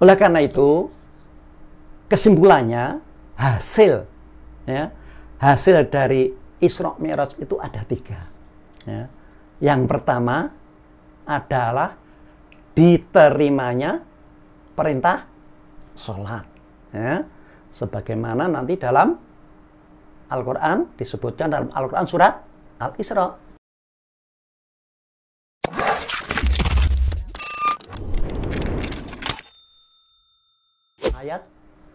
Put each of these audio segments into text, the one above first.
Oleh karena itu, kesimpulannya hasil dari Isra Mi'raj itu ada 3. Ya. Yang pertama adalah diterimanya perintah sholat. Ya. Sebagaimana nanti dalam Al-Quran disebutkan dalam Al-Quran surat Al-Isra. Ayat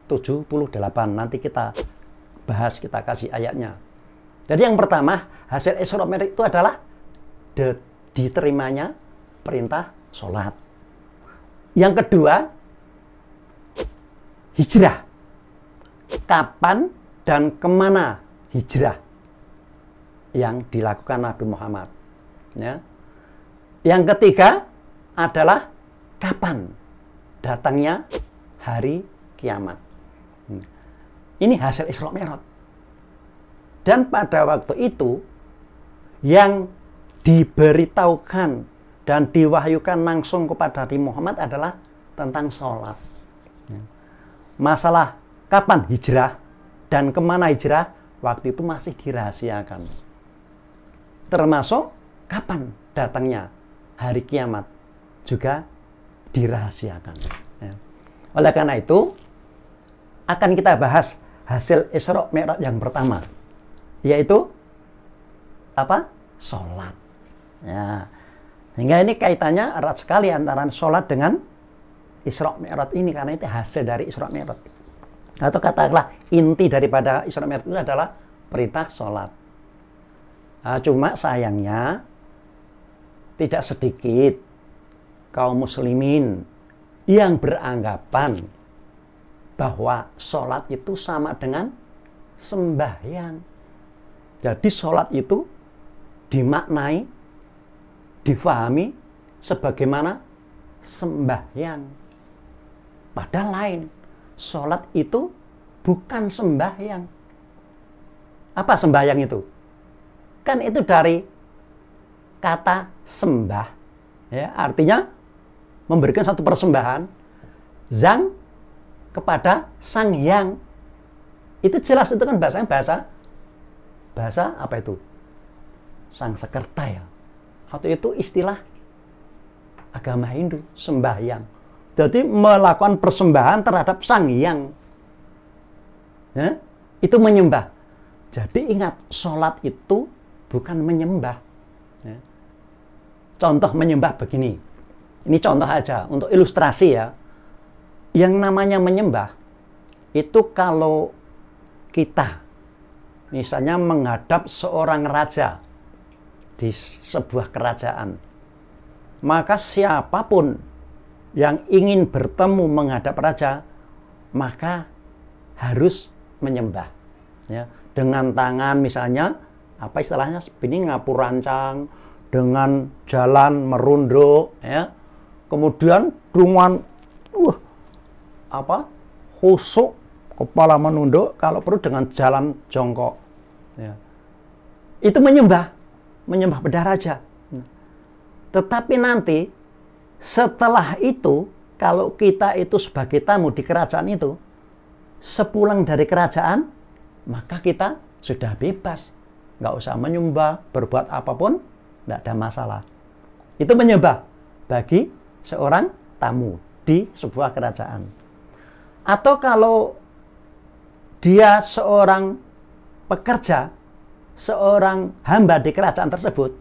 78. Nanti kita bahas, kita kasih ayatnya. Jadi yang pertama, hasil Isra Mi'raj itu adalah diterimanya perintah sholat. Yang kedua, hijrah. Kapan dan kemana hijrah yang dilakukan Nabi Muhammad. Ya. Yang ketiga adalah kapan datangnya hari kiamat. Ini hasil Isra Mi'raj. Dan pada waktu itu yang diberitahukan dan diwahyukan langsung kepada Nabi Muhammad adalah tentang sholat. Masalah kapan hijrah dan kemana hijrah, waktu itu masih dirahasiakan. Termasuk kapan datangnya hari kiamat juga dirahasiakan. Oleh karena itu, akan kita bahas hasil Isra Mi'raj yang pertama, yaitu apa? Sholat. Ya. Sehingga ini kaitannya erat sekali antara sholat dengan Isra Mi'raj ini, karena itu hasil dari Isra Mi'raj. Atau katakanlah inti daripada Isra Mi'raj itu adalah perintah sholat. Nah, cuma sayangnya tidak sedikit kaum muslimin yang beranggapan bahwa sholat itu sama dengan sembahyang. Jadi sholat itu dimaknai, difahami sebagaimana sembahyang. Padahal lain, sholat itu bukan sembahyang. Apa sembahyang itu? Kan itu dari kata sembah, ya, artinya memberikan satu persembahan, zang kepada Sang Hyang. Itu jelas, itu kan bahasa apa itu? Sangsekerta ya. Atau itu istilah agama Hindu, sembahyang. Jadi melakukan persembahan terhadap Sang Hyang. Ya? Itu menyembah. Jadi ingat, sholat itu bukan menyembah. Ya. Contoh menyembah begini. Ini contoh aja untuk ilustrasi ya. Yang namanya menyembah itu kalau kita misalnya menghadap seorang raja di sebuah kerajaan, maka siapapun yang ingin bertemu menghadap raja maka harus menyembah, ya, dengan tangan misalnya apa istilahnya ini ngapurancang, dengan jalan merunduk, ya, kemudian dengan khusyuk, kepala menunduk, kalau perlu dengan jalan jongkok, ya. Itu menyembah pada raja. Tetapi nanti setelah itu, kalau kita itu sebagai tamu di kerajaan itu, sepulang dari kerajaan, maka kita sudah bebas, nggak usah menyembah, berbuat apapun, nggak ada masalah. Itu menyembah bagi seorang tamu di sebuah kerajaan. Atau kalau dia seorang pekerja, seorang hamba di kerajaan tersebut,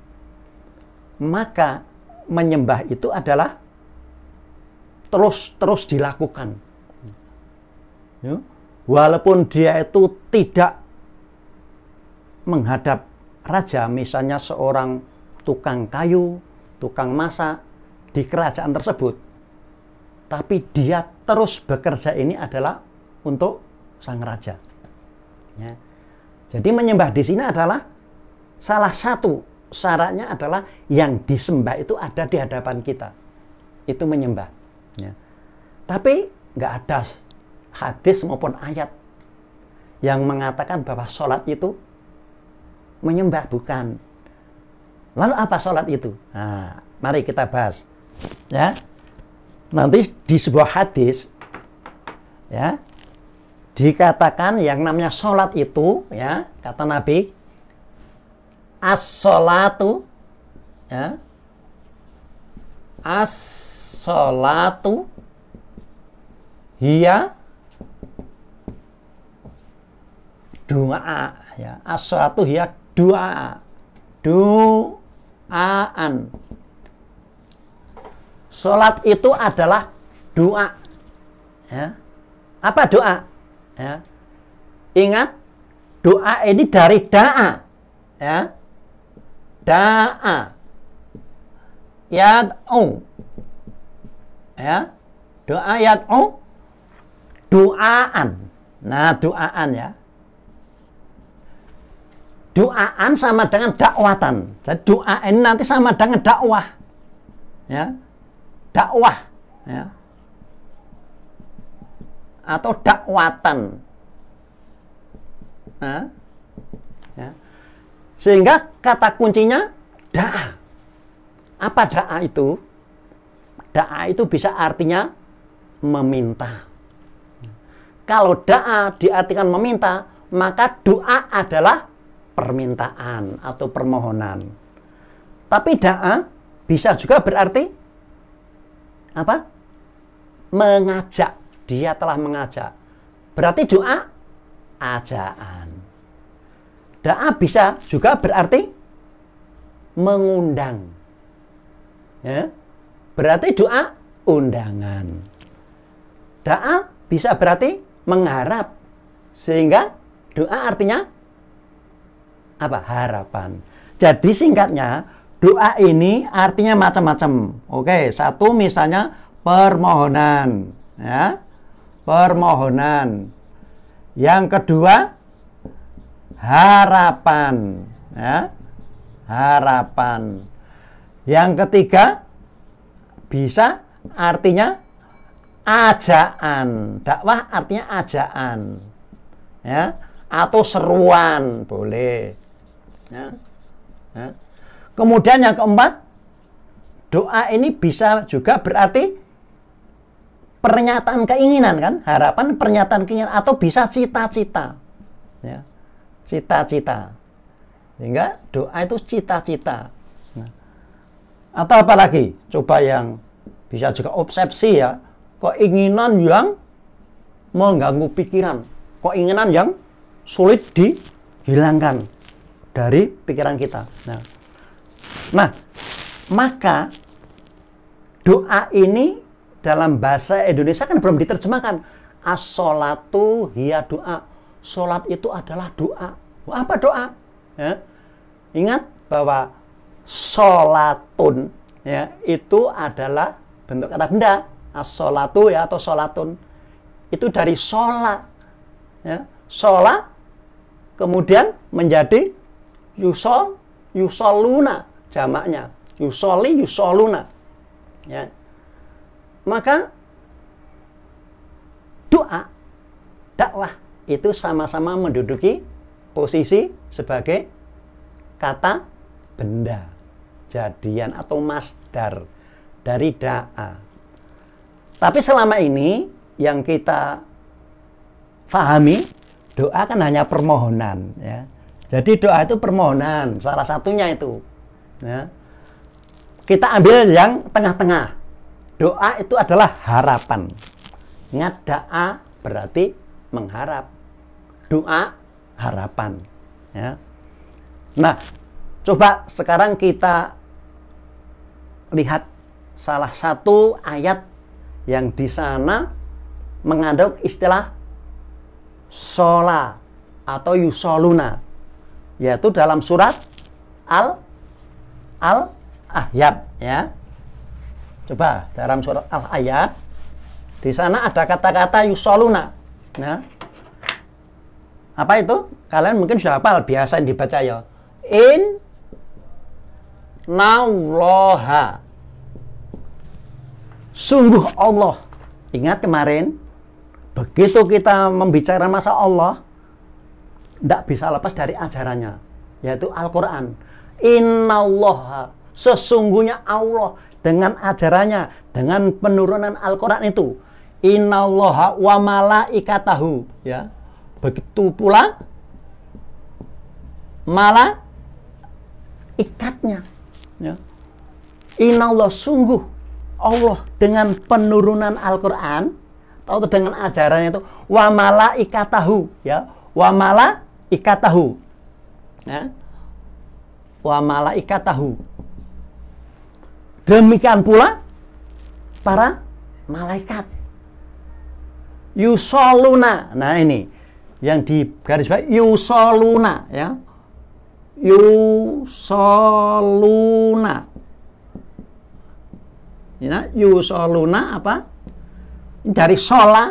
maka menyembah itu adalah terus dilakukan. Ya. Walaupun dia itu tidak menghadap raja, misalnya seorang tukang kayu, tukang masak di kerajaan tersebut, tapi dia terus bekerja ini adalah untuk sang raja. Ya. Jadi menyembah di sini adalah salah satu syaratnya adalah yang disembah itu ada di hadapan kita. Itu menyembah. Ya. Tapi nggak ada hadis maupun ayat yang mengatakan bahwa sholat itu menyembah, bukan. Lalu apa sholat itu? Nah, mari kita bahas. Ya. Nanti di sebuah hadis ya, dikatakan yang namanya sholat itu, ya, kata Nabi, as-sholatu, ya, as-sholatu hiya doa, ya, as-sholatu hiya doa, doaan. Sholat itu adalah doa, ya. Apa doa? Ya. Ingat, doa ini dari da'a, ya. Da'a, yad'u, ya. Doa yad'u, doaan. Nah, doaan, ya. Doaan sama dengan dakwatan. Jadi doa ini nanti sama dengan dakwah, ya. Dakwah, ya. Atau dakwatan, nah, ya. Sehingga kata kuncinya da'a. Apa da'a itu? Da'a itu bisa artinya meminta. Kalau da'a diartikan meminta, maka doa adalah permintaan atau permohonan. Tapi da'a bisa juga berarti apa? Mengajak. Dia telah mengajak. Berarti doa ajaan. Doa bisa juga berarti mengundang, ya. Berarti doa undangan. Doa bisa berarti mengharap. Sehingga doa artinya apa? Harapan. Jadi singkatnya, doa ini artinya macam-macam. Oke, satu misalnya permohonan, ya. Permohonan. Yang kedua, harapan, ya. Harapan. Yang ketiga, bisa artinya ajaan. Dakwah artinya ajaan, ya, atau seruan, boleh, ya. Ya. Kemudian yang keempat, doa ini bisa juga berarti pernyataan keinginan, kan? Harapan, pernyataan keinginan, atau bisa cita-cita, ya. Cita-cita. Sehingga doa itu cita-cita. Nah. Atau apa lagi? Coba yang bisa juga obsesi, ya. Keinginan yang mengganggu pikiran. Keinginan yang sulit dihilangkan dari pikiran kita. Nah, maka doa ini dalam bahasa Indonesia kan belum diterjemahkan. As-sholatu hiya doa. Sholat itu adalah doa. Apa doa? Ya. Ingat bahwa sholatun, ya, itu adalah bentuk kata benda. As-sholatu, ya, atau sholatun. Itu dari shola, ya. Shola kemudian menjadi yusoluna, jamaknya. Yusoli, yusoluna, ya. Maka doa, dakwah itu sama-sama menduduki posisi sebagai kata benda, jadian atau masdar dari da'a. Tapi selama ini yang kita fahami, doa kan hanya permohonan, ya. Jadi doa itu permohonan, salah satunya itu, ya. Kita ambil yang tengah-tengah. Doa itu adalah harapan. Ingat, doa berarti mengharap. Doa, harapan, ya. Nah, coba sekarang kita lihat salah satu ayat yang di sana mengandung istilah shola atau yusoluna, yaitu dalam surat Al-Ahzab, ya. Coba dalam surat Al-Ahzab, di sana ada kata-kata yusoluna. Nah, apa itu? Kalian mungkin sudah hafal, biasa dibaca, ya. Innallaha, sungguh Allah. Ingat kemarin, begitu kita membicarakan masa Allah, tidak bisa lepas dari ajarannya, yaitu Al-Quran. Innallaha, sesungguhnya Allah, dengan ajarannya, dengan penurunan Al-Quran Innallaha wa malaikatahu, ya. Begitu pula malaikatnya, ya. Innallah, sungguh Allah dengan penurunan Al-Qur'an atau dengan ajarannya itu wa malaikatahu, ya. Wa malaikatahu. Ya. Wa malaikatahu. Demikian pula para malaikat. Yusoluna. Nah, ini yang di garis bawah, yusoluna, ya. Yusoluna. Ya, yusoluna apa? Ini dari shola,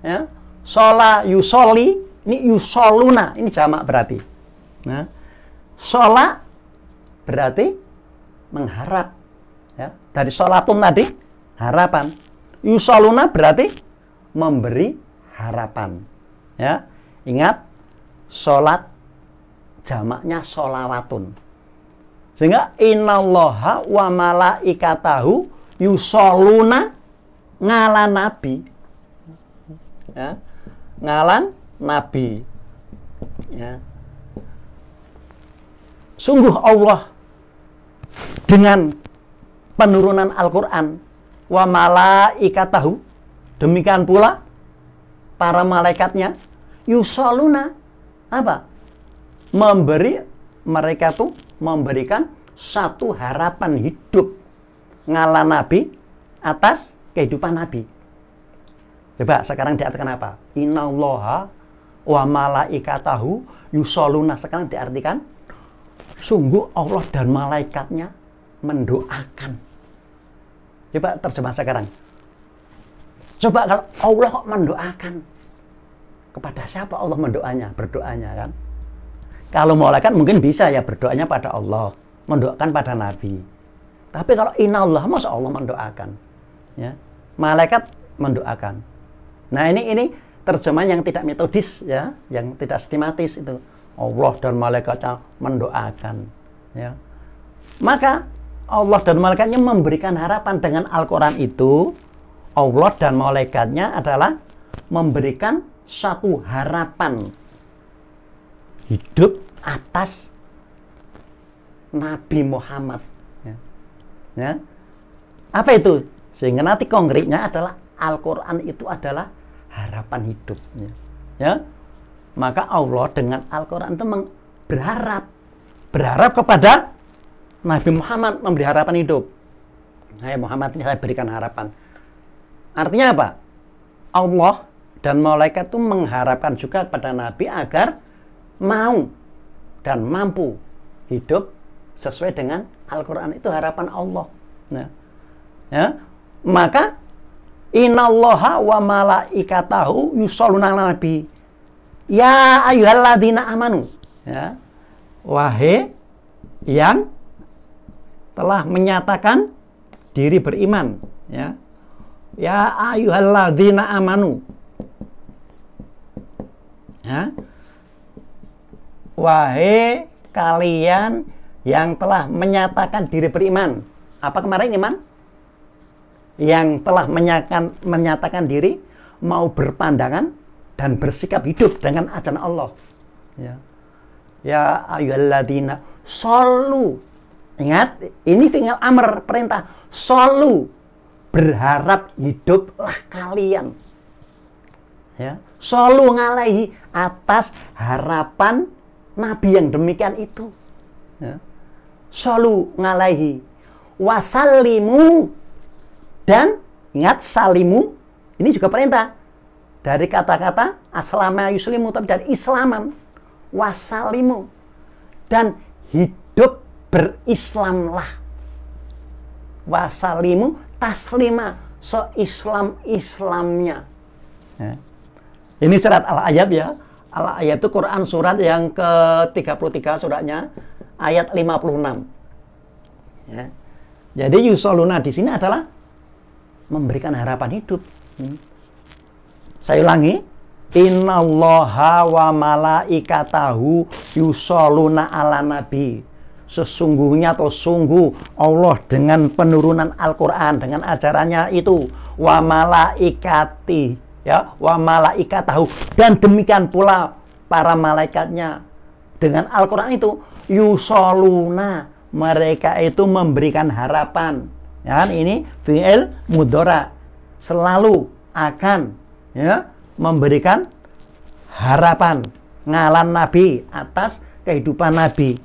ya. Shola, yusoli, ini yusoluna, ini jamak berarti. Nah, shola berarti mengharap, ya. Dari sholatun tadi harapan. Yusoluna berarti memberi harapan, ya. Ingat, sholat jamaknya sholawatun. Sehingga innallaha wa malaikatahu yusoluna ngalan nabi, ya. Ngalan nabi, ya. Sungguh Allah dengan penurunan Al-Quran wa malaikatahu, demikian pula para malaikatnya, yusoluna apa? Mereka tuh memberikan satu harapan hidup ngala Nabi atas kehidupan Nabi. Coba sekarang diartikan apa? Innallaha wa malaikatahu yusoluna. Sekarang diartikan sungguh Allah dan malaikatnya mendoakan. Coba terjemah sekarang. Coba kalau Allah kok mendoakan, kepada siapa Allah berdoanya kan? Kalau malaikat mungkin bisa ya berdoanya pada Allah, mendoakan pada Nabi. Tapi kalau innallaha, masa Allah mendoakan, ya? Malaikat mendoakan. Nah, ini terjemahan yang tidak metodis, ya, yang tidak sistematis itu. Allah dan malaikatnya mendoakan, ya. Maka Allah dan malaikatnya memberikan harapan dengan Al-Quran itu. Allah dan malaikatnya adalah memberikan satu harapan hidup atas Nabi Muhammad, ya. Ya. Apa itu? Sehingga nanti konkretnya adalah Al-Quran itu adalah harapan hidup, ya. Maka Allah dengan Al-Quran itu berharap kepada Nabi Muhammad, memberi harapan hidup. Hai Muhammad, ini saya berikan harapan. Artinya apa? Allah dan malaikat itu mengharapkan juga pada Nabi agar mau dan mampu hidup sesuai dengan Al-Quran. Itu harapan Allah. Nah, ya. Maka innallaha wa malaikatahu yusholluna 'alan nabi. Ya ayyuhalladzina amanu, ya. Wahai yang telah menyatakan diri beriman, ya. Ya ayyuhalladzina amanu. Ya. Wahai kalian yang telah menyatakan diri beriman. Apa kemarin iman? Yang telah menyatakan diri mau berpandangan dan bersikap hidup dengan ajaran Allah. Ya. Ya ayyuhalladzina shollu. Ingat, ini fi'il amr, perintah. Shollu, berharap hiduplah kalian. Ya. Shollu alaihi, atas harapan Nabi yang demikian itu, ya. Shollu alaihi wasallimu, dan ingat salimu ini juga perintah dari kata-kata aslama yuslimu, tapi dari islaman, wasalimu, dan hidup berislamlah, wasalimu taslima, seislam-islamnya, ya. Ini surat Al-Ayat, ya. Al-Ayat itu Quran surat yang ke-33 suratnya ayat 56. Ya. Jadi yusoluna di sini adalah memberikan harapan hidup. Saya ulangi, innallaha wa malaikatahu yusoluna 'alan nabi. sesungguhnya atau sungguh Allah dengan penurunan Al-Quran, dengan ajarannya itu, wa malaikati, ya, wa malaikatahu, dan demikian pula para malaikatnya, dengan Al-Quran itu, yusoluna, mereka itu memberikan harapan, ya, ini fi'il mudhari, selalu akan, ya, memberikan harapan ngalan Nabi, atas kehidupan Nabi.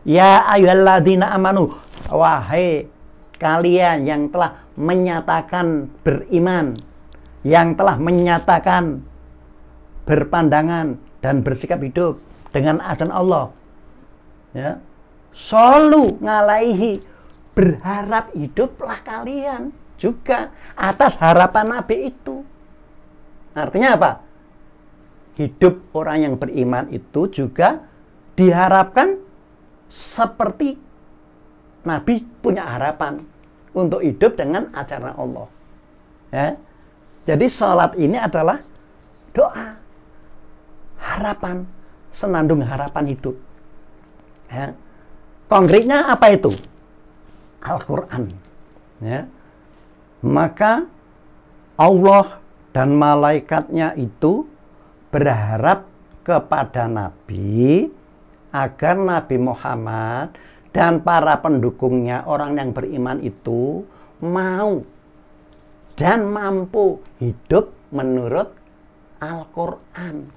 Ya ayyuhalladzina amanu, wahai kalian yang telah menyatakan beriman, yang telah menyatakan berpandangan dan bersikap hidup dengan ajaran Allah, ya, solu ngalaihi, berharap hiduplah kalian juga atas harapan Nabi itu. Artinya apa? Hidup orang yang beriman itu juga diharapkan seperti Nabi punya harapan untuk hidup dengan ajaran Allah. Ya. Jadi sholat ini adalah doa, harapan, senandung harapan hidup. Ya. Konkretnya apa itu? Al-Quran. Ya. Maka Allah dan malaikatnya itu berharap kepada Nabi agar Nabi Muhammad dan para pendukungnya, orang yang beriman itu mau dan mampu hidup menurut Al-Quran,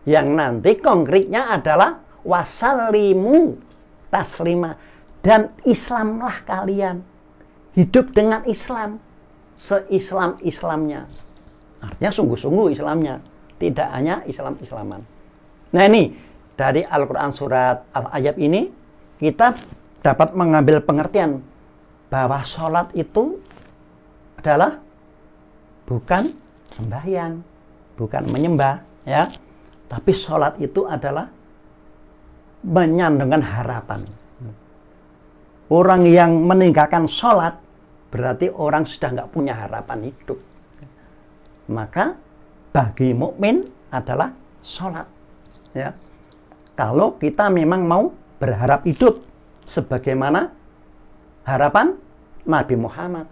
yang nanti konkretnya adalah wasallimu taslima, dan Islamlah kalian, hidup dengan Islam se-Islam-Islamnya. Artinya sungguh-sungguh Islamnya, tidak hanya Islam-Islaman. Nah, ini dari Al-Quran surat Al-Ayyab ini kita dapat mengambil pengertian bahwa sholat itu adalah bukan sembahyang, bukan menyembah, ya, tapi sholat itu adalah menyandangkan harapan. Orang yang meninggalkan sholat berarti orang sudah nggak punya harapan hidup. Maka bagi mukmin adalah sholat, ya. Kalau kita memang mau berharap hidup sebagaimana harapan Nabi Muhammad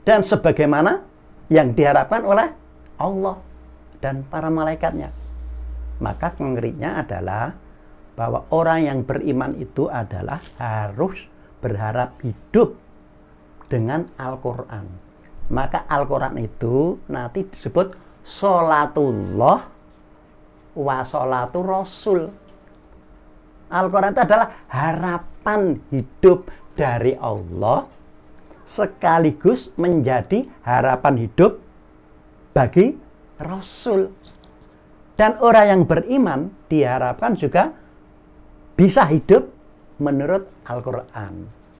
dan sebagaimana yang diharapkan oleh Allah dan para malaikatnya, maka konkretnya adalah bahwa orang yang beriman itu adalah harus berharap hidup dengan Al-Quran. Maka Al-Quran itu nanti disebut sholatullah wa sholatu rasul. Al-Quran itu adalah harapan hidup dari Allah sekaligus menjadi harapan hidup bagi Rasul. Dan orang yang beriman diharapkan juga bisa hidup menurut Al-Quran.